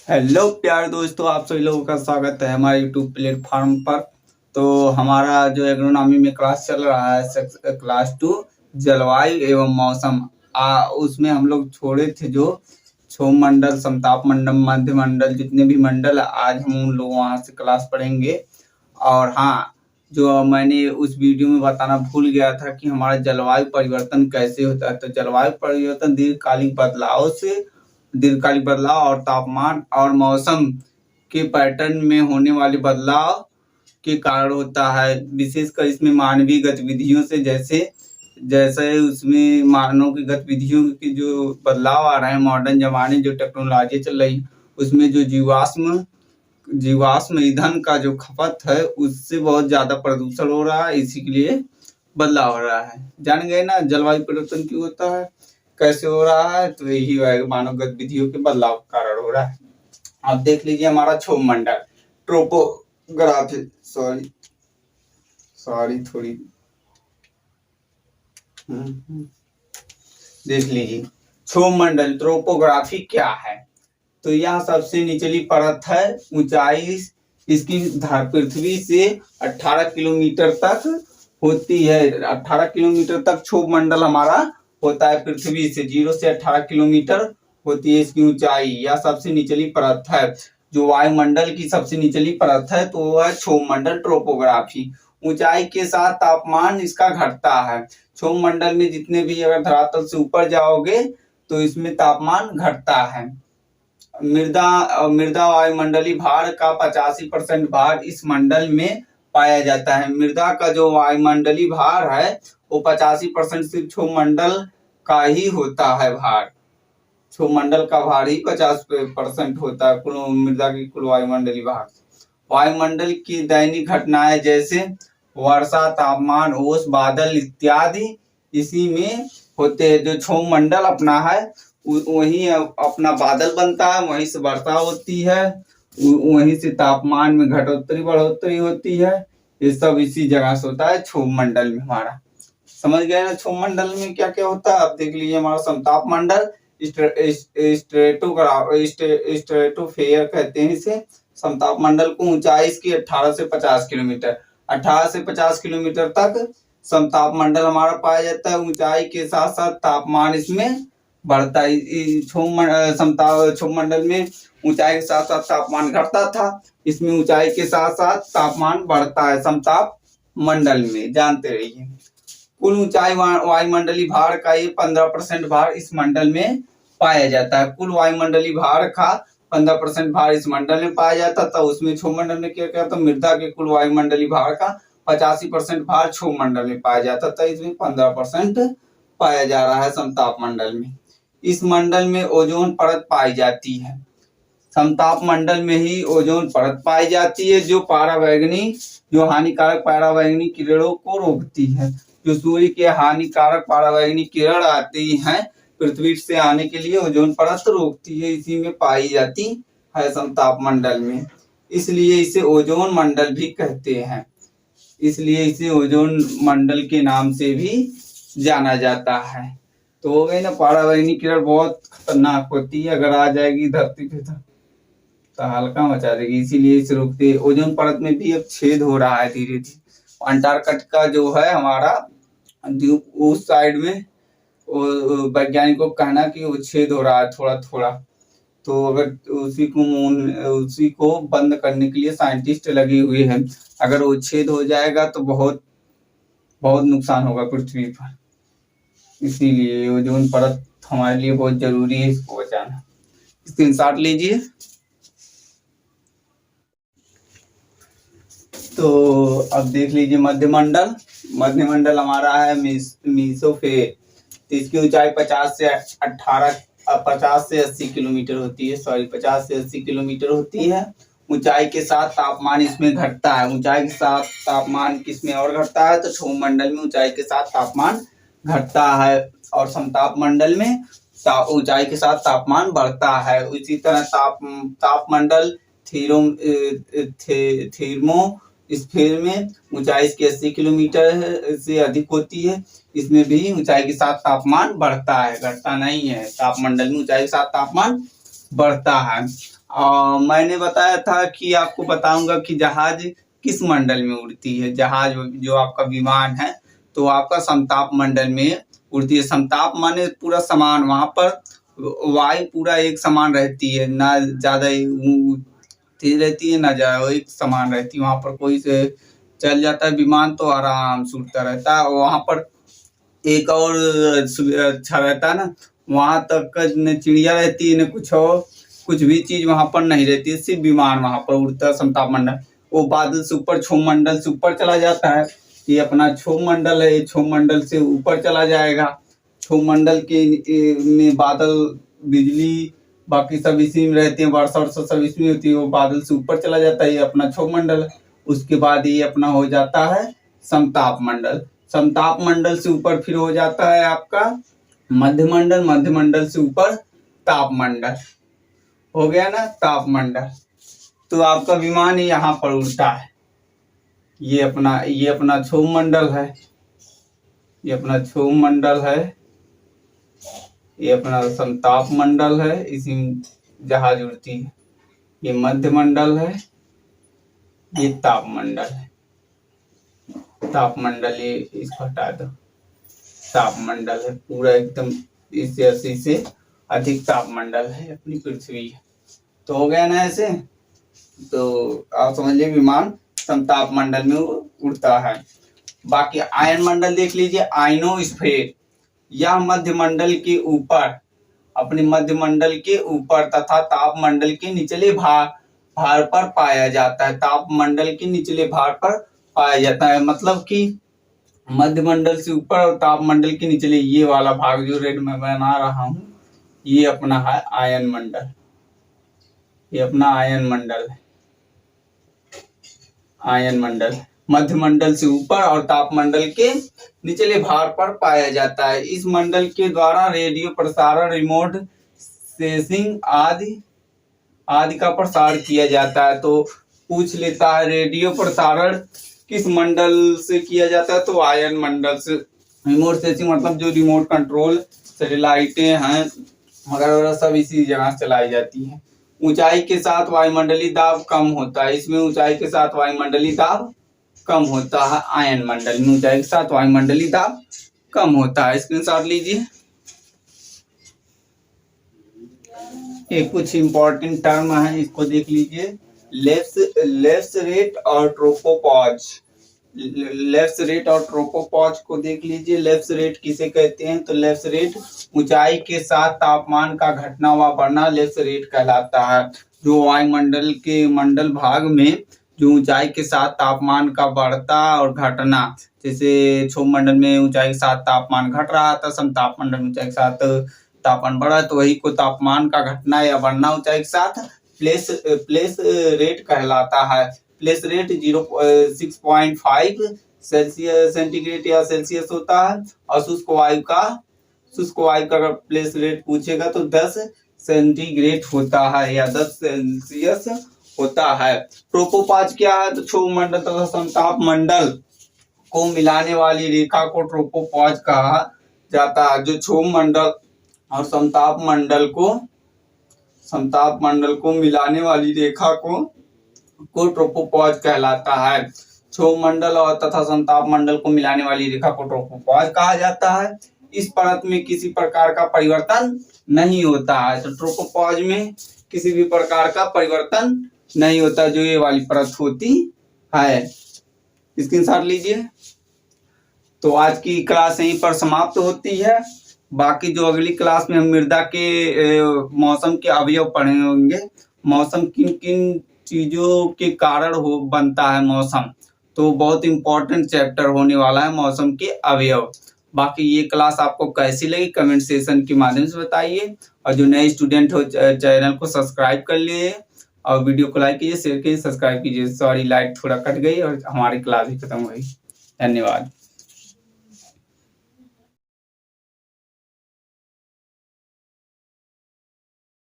Hello प्यारे दोस्तों, आप सभी लोगों का स्वागत है हमारे यूट्यूब प्लेटफॉर्म पर। तो हमारा जो एग्रोनॉमी में क्लास चल रहा है क्लास 2 जलवायु एवं मौसम। उसमें हम लोग छोड़े थे जो क्षोभ मंडल, समताप मंडल, मध्य मंडल, जितने भी मंडल आज हम उन लोग वहाँ से क्लास पढ़ेंगे। और हाँ, जो मैंने उस वीडियो में बताना भूल गया था कि हमारा जलवायु परिवर्तन कैसे होता है। तो जलवायु परिवर्तन दीर्घकालिक बदलाव और तापमान और मौसम के पैटर्न में होने वाले बदलाव के कारण होता है। विशेषकर इसमें मानवीय गतिविधियों से जैसे जैसे उसमें मानव की गतिविधियों की जो बदलाव आ रहे हैं, मॉडर्न जमाने जो टेक्नोलॉजी चल रही, उसमें जो जीवाश्म ईंधन का जो खपत है उससे बहुत ज्यादा प्रदूषण हो रहा है। इसी के लिए बदलाव हो रहा है। जान गए ना जलवायु परिवर्तन क्यों होता है, कैसे हो रहा है? तो यही मानव गतिविधियों के बदलाव के कारण हो रहा है। आप देख लीजिए हमारा क्षोभ मंडल ट्रोपोग्राफी सॉरी थोड़ी देख लीजिए क्षोभ मंडल ट्रोपोग्राफी क्या है। तो यह सबसे निचली परत है। ऊंचाई इसकी पृथ्वी से 18 किलोमीटर तक होती है। 18 किलोमीटर तक क्षोभ मंडल हमारा होता है। पृथ्वी से 0 से 18 किलोमीटर होती है इसकी ऊंचाई। यह सबसे निचली परत है। जो वायुमंडल की सबसे निचली परत है तो वह है क्षोभ मंडल ट्रोपोग्राफी। ऊंचाई के साथ तापमान इसका घटता है। क्षोभ मंडल में जितने भी अगर धरातल से ऊपर जाओगे तो इसमें तापमान घटता है। मृदा वायुमंडलीय भार का 85% भार इस मंडल में पाया जाता है। मृदा का जो वायुमंडलीय भार है वो 85% सिर्फ क्षोभ मंडल का ही होता है भार। क्षोभ मंडल का भार ही 50% होता है कुल मृदा की कुल वायुमंडलीय भार। वायुमंडल की दैनिक घटनाएं जैसे वर्षा, तापमान, ओस, बादल इत्यादि इसी में होते हैं। जो क्षोभ मंडल अपना है वहीं अपना बादल बनता है, वहीं से वर्षा होती है, वहीं से तापमान में घटोत्तरी बढ़ोतरी होती है। ये सब इसी जगह से होता है क्षोभ मंडल में हमारा। समझ गए ना क्षोभ मंडल में क्या क्या होता है? आप देख लीजिए हमारा समताप मंडल स्ट्रेटोफेयर कहते हैं इसे। समताप मंडल को ऊंचाई इसकी 18 से 50 किलोमीटर 18 से 50 किलोमीटर तक समताप मंडल हमारा पाया जाता है। ऊंचाई के साथ साथ तापमान इसमें बढ़ता है। क्षोभ मंडल में ऊंचाई के साथ साथ तापमान घटता था, इसमें ऊंचाई के साथ साथ तापमान बढ़ता है समताप मंडल में। जानते रहिए कुल ऊंचाई वायुमंडलीय भार का ये 15% भार इस मंडल में पाया जाता है। कुल वायुमंडलीय भार का 15% भार इस मंडल में पाया जाता था। उसमें क्षोभ मंडल में क्या क्या था? मृदा के कुल वायुमंडलीय भार का 85% भार क्षोभ मंडल में पाया जाता था। इसमें 15% पाया जा रहा है समताप मंडल में। इस मंडल में ओजोन परत पाई जाती है। समताप मंडल में ही ओजोन परत पाई जाती है जो हानिकारक पराबैंगनी किरणों को रोकती है। जो सूर्य के हानिकारक पराबैंगनी किरण आती हैं पृथ्वी से आने के लिए ओजोन परत रोकती है, इसी में पाई जाती है समताप मंडल में। इसलिए इसे ओजोन मंडल भी कहते हैं। इसलिए इसे ओजोन मंडल के नाम से भी जाना जाता है। तो हो गई ना, पराबैंगनी किरण बहुत खतरनाक होती है, अगर आ जाएगी धरती पे तो हल्का मचा देगी। इसीलिए इसे रोकते हैं। ओजोन परत में भी अब छेद हो रहा है धीरे धीरे। अंटार्कटिका जो है हमारा उस साइड में वैज्ञानिकों का कहना कि वो छेद हो रहा है थोड़ा थोड़ा। तो अगर उसी को बंद करने के लिए साइंटिस्ट लगे हुए हैं। अगर वो छेद हो जाएगा तो बहुत बहुत नुकसान होगा पृथ्वी पर। इसीलिए ओजोन परत हमारे लिए बहुत जरूरी है, इसको बचाना। स्क्रीनशॉट लीजिए। तो अब देख लीजिए मध्यमंडल हमारा है मीसोफेर। तो इसकी ऊंचाई 50 से 80 किलोमीटर होती है। 50 से 80 किलोमीटर होती है। ऊंचाई के साथ तापमान इसमें घटता है। ऊंचाई के साथ तापमान किसमें और घटता है? तो क्षोभ मंडल में ऊंचाई के साथ तापमान घटता है और समताप मंडल में ऊंचाई के साथ तापमान बढ़ता है। इसी तरह तापमंडल थर्मोस्फीयर में ऊंचाई इसकी 80 किलोमीटर से अधिक होती है। इसमें भी ऊंचाई के साथ तापमान बढ़ता है, घटता नहीं है। तापमंडल में ऊंचाई के साथ तापमान बढ़ता है। मैंने बताया था कि आपको बताऊंगा कि जहाज किस मंडल में उड़ती है। जहाज जो आपका विमान है तो आपका समताप मंडल में उड़ती है। समताप माने पूरा समान, वहां पर वायु पूरा एक समान रहती है, ना ज्यादा तेज रहती है ना ज्यादा, एक समान रहती है। वहां पर कोई से चल जाता है विमान तो आराम से उड़ता रहता है। वहां पर एक और अच्छा रहता है ना, वहां तक न चिड़िया रहती है न कुछ और, कुछ भी चीज वहां पर नहीं रहती है, सिर्फ विमान वहां पर उड़ता है समताप मंडल। वो बादल से ऊपर क्षोभ मंडल से ऊपर चला जाता है। ये अपना क्षोभ मंडल है, क्षोभ मंडल से ऊपर चला जाएगा। क्षोभ मंडल के में बादल, बिजली, बाकी सब इसी में रहते हैं, वर्षा वर्षा सब इसमें होती है। वो बादल से ऊपर चला जाता है, ये अपना क्षोभ मंडल। उसके बाद ये अपना हो जाता है समताप मंडल। समताप मंडल से ऊपर फिर हो जाता है आपका मध्यमंडल। मध्यमंडल से ऊपर तापमंडल। हो गया ना तापमंडल। तो आपका विमान यहाँ पर उड़ता है। ये अपना क्षोभ मंडल है, ये अपना क्षोभ मंडल है, ये अपना समताप मंडल है, इसी में जहाज उड़ती है। ये मध्यमंडल है, ये तापमंडल है। तापमंडल ये इसको हटा दो। तापमंडल है पूरा एकदम 80 से अधिक तापमंडल है अपनी पृथ्वी। तो हो गया ना ऐसे। तो आप समझ लीजिए विमान समताप मंडल में उड़ता है। बाकी आयन मंडल देख लीजिए। आयनोस्फीयर यह मध्यमंडल के ऊपर, अपने मध्यमंडल के ऊपर तथा तापमंडल के निचले भार पर पाया जाता है। तापमंडल के निचले भार पर पाया जाता है, मतलब कि मध्यमंडल से ऊपर और तापमंडल के निचले ये वाला भाग जो रेड में बना रहा हूं, ये अपना है आयन मंडल। ये अपना आयन मंडल है। आयन मंडल मध्यमंडल से ऊपर और तापमंडल के निचले भाग पर पाया जाता है। इस मंडल के द्वारा रेडियो प्रसारण, रिमोट सेंसिंग आदि का प्रसार किया जाता है। तो पूछ लेता है रेडियो प्रसारण किस मंडल से किया जाता है, तो आयन मंडल से। रिमोट सेंसिंग मतलब जो रिमोट कंट्रोल सैटेलाइटें हैं वगैरह सब इसी जगह चलाई जाती हैं। ऊंचाई के साथ वायुमंडलीय दाब कम होता है। इसमें ऊंचाई के साथ वायुमंडलीय दाब कम होता है। आयन मंडल में ऊंचाई के साथ वायुमंडलीय दाब कम होता है। स्क्रीनशॉट लीजिए। एक कुछ इंपॉर्टेंट टर्म है, इसको देख लीजिए। लेफ्ट रेट और ट्रोपोपॉज। लेफ्ट रेट और ट्रोपोपॉज को देख लीजिए। लेफ्ट रेट किसे कहते हैं, तो लेफ्ट रेट ऊंचाई के साथ तापमान का घटना व बढ़ना लेफ्ट रेट कहलाता है। जो वायुमंडल के मंडल भाग में जो ऊंचाई के साथ तापमान का बढ़ता और घटना, जैसे क्षोभ मंडल में ऊंचाई के साथ तापमान घट रहा था, समताप मंडल में ऊंचाई के साथ तापमान बढ़ा, तो वही को तापमान का घटना या बढ़ना ऊंचाई के साथ प्लेस रेट कहलाता है। प्लेस रेट 6.5 सेल्सियस सेंटीग्रेड या सेल्सियस होता है। और शुष्क वायु का अगर प्लेस रेट पूछेगा तो 10 सेंटीग्रेड होता है या 10 सेल्सियस होता है। ट्रोपोपॉज क्या है, तो क्षोभ मंडल तथा समताप मंडल को मिलाने वाली रेखा को ट्रोपोपॉज कहा जाता है। जो क्षोभ मंडल और समताप मंडल को मिलाने वाली रेखा को ट्रोपोपॉज कहलाता है। क्षोभ मंडल और तथा समताप मंडल को मिलाने वाली रेखा को ट्रोपोपॉज कहा जाता है। इस परत में किसी प्रकार का परिवर्तन नहीं होता है। तो ट्रोपोपॉज में किसी भी प्रकार का परिवर्तन नहीं होता, जो ये वाली परत होती है। स्क्रीनशॉट लीजिए। तो आज की क्लास यहीं पर समाप्त होती है। बाकी जो अगली क्लास में हम मृदा के मौसम के अवयव पढ़े होंगे। मौसम किन किन चीजों के कारण बनता है मौसम, तो बहुत इंपॉर्टेंट चैप्टर होने वाला है मौसम के अवयव। बाकी ये क्लास आपको कैसी लगी कमेंट सेक्शन के माध्यम से बताइए। और जो नए स्टूडेंट हो चैनल को सब्सक्राइब कर लिए और वीडियो को लाइक कीजिए, शेयर कीजिए, सब्सक्राइब कीजिए। सॉरी लाइट थोड़ा कट गई और हमारी क्लास भी खत्म हो गई। धन्यवाद।